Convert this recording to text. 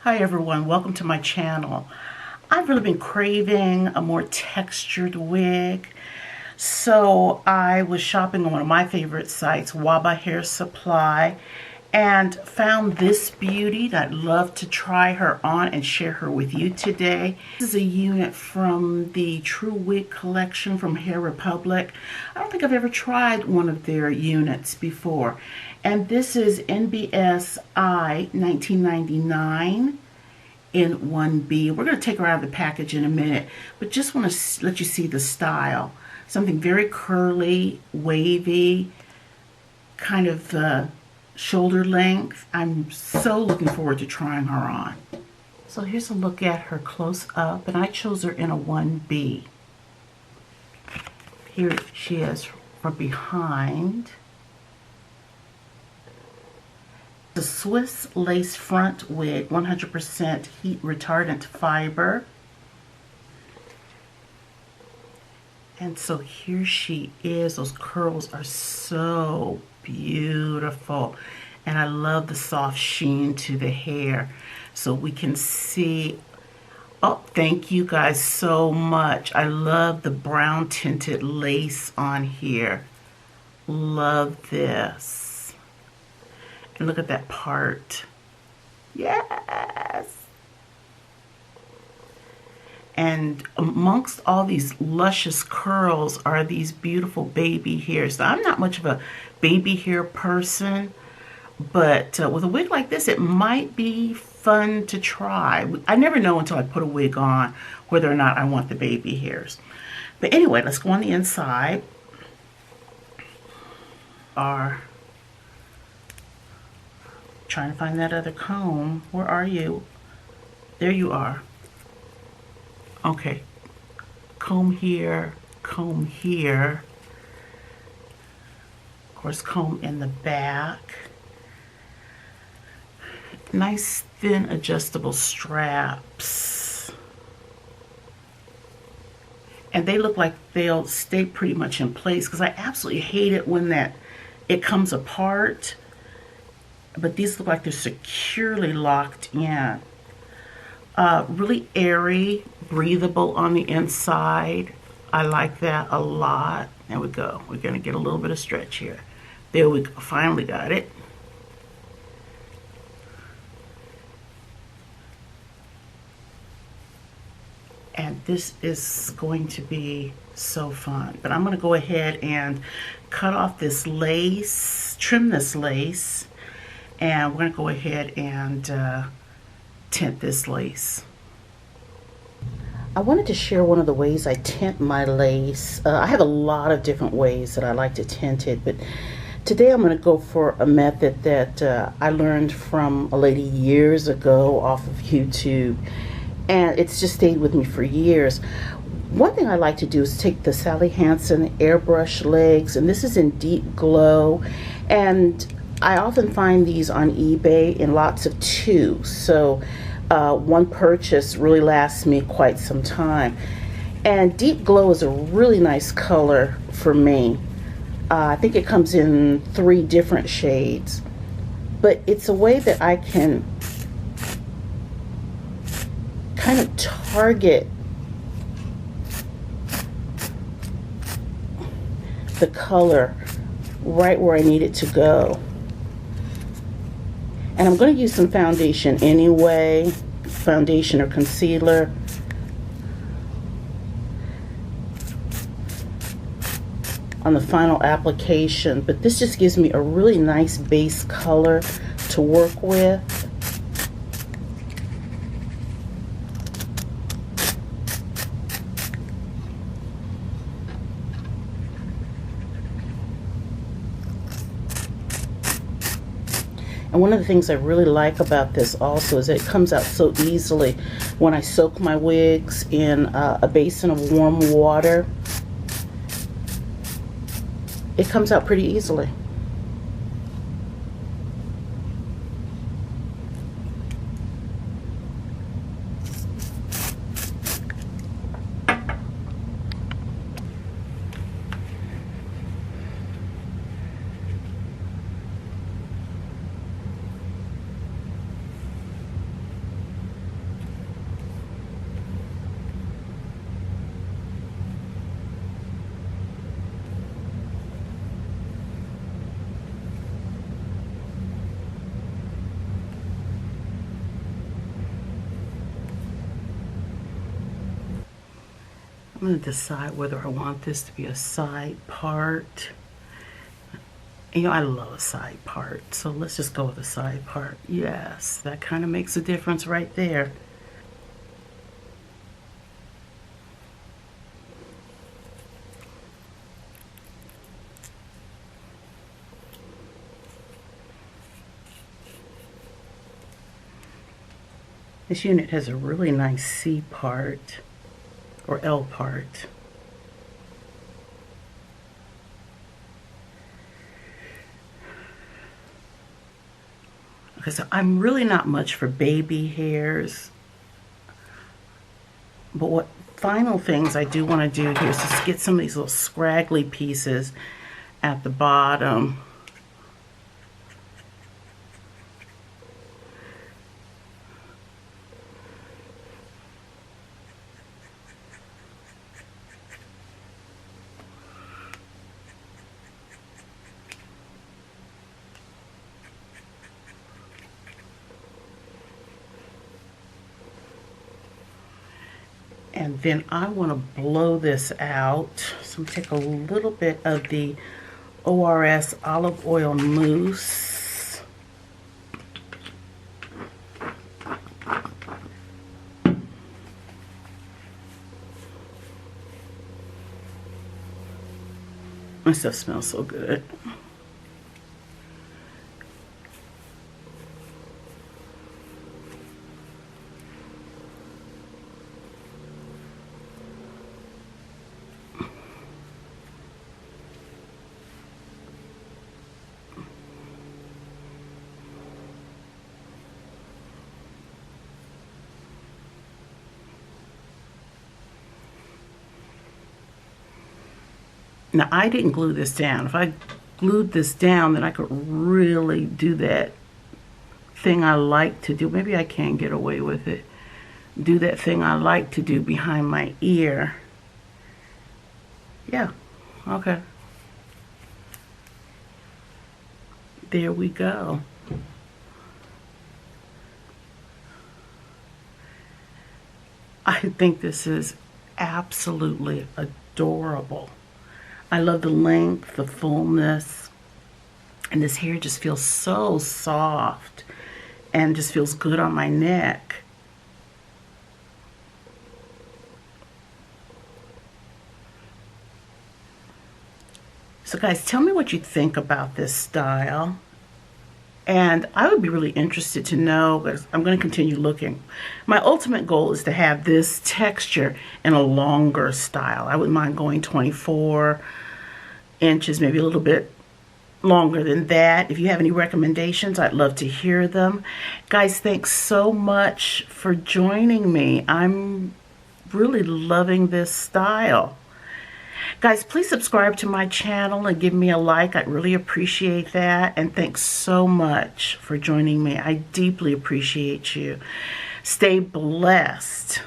Hi everyone, welcome to my channel. I've really been craving a more textured wig. So I was shopping on one of my favorite sites, Waba Hair Supply, and found this beauty that I'd love to try her on and share her with you today. This is a unit from the True Wig collection from Hair Republic. I don't think I've ever tried one of their units before. And this is NBS i1999 in 1B. We're going to take her out of the package in a minute, but just want to let you see the style. Something very curly, wavy, kind of shoulder length. I'm so looking forward to trying her on. So here's a look at her close up, and I chose her in a 1B. Here she is from behind. The Swiss lace front wig, 100% heat retardant fiber. And so here she is. Those curls are so beautiful. And I love the soft sheen to the hair. So we can see, oh, thank you guys so much. I love the brown tinted lace on here. Love this. And look at that part. Yes! And amongst all these luscious curls are these beautiful baby hairs. So I'm not much of a baby hair person, but with a wig like this, it might be fun to try. I never know until I put a wig on whether or not I want the baby hairs. But anyway, let's go on the inside. Trying to find that other comb. Where are you? There you are. Okay. Comb here, comb here. Of course, comb in the back. Nice thin adjustable straps. And they look like they'll stay pretty much in place, because I absolutely hate it when it comes apart. But these look like they're securely locked in. Really airy, breathable on the inside. I like that a lot. There we go. We're going to get a little bit of stretch here. There we go. Finally got it. And this is going to be so fun. But I'm going to go ahead and cut off this lace, trim this lace. And we're going to go ahead and tint this lace. I wanted to share one of the ways I tint my lace. I have a lot of different ways that I like to tint it, but today I'm going to go for a method that I learned from a lady years ago off of YouTube, and it's just stayed with me for years. One thing I like to do is take the Sally Hansen airbrush legs, and this is in Deep Glow, and I often find these on eBay in lots of 2, so one purchase really lasts me quite some time. And Deep Glow is a really nice color for me. I think it comes in 3 different shades, but it's a way that I can kind of target the color right where I need it to go. And I'm going to use some foundation anyway, foundation or concealer. On the final application, but this just gives me a really nice base color to work with. And one of the things I really like about this also is that it comes out so easily when I soak my wigs in a basin of warm water. It comes out pretty easily. going to decide whether I want this to be a side part. You know, I love a side part, so let's just go with a side part. Yes, that kind of makes a difference right there. This unit has a really nice C part, or L part. Because I'm really not much for baby hairs. But what final things I do want to do here is just get some of these little scraggly pieces at the bottom. And then I want to blow this out. So I'm going to take a little bit of the ORS olive oil mousse. This stuff smells so good. Now, I didn't glue this down. If I glued this down, then I could really do that thing I like to do. Maybe I can get away with it. Do that thing I like to do behind my ear. Yeah, okay. There we go. I think this is absolutely adorable. I love the length, the fullness, and this hair just feels so soft and just feels good on my neck. So guys, tell me what you think about this style. And I would be really interested to know, because I'm going to continue looking. My ultimate goal is to have this texture in a longer style. I wouldn't mind going 24 inches, maybe a little bit longer than that. If you have any recommendations, I'd love to hear them. Guys, thanks so much for joining me. I'm really loving this style. Guys, please subscribe to my channel and give me a like. I'd really appreciate that. And thanks so much for joining me. I deeply appreciate you. Stay blessed.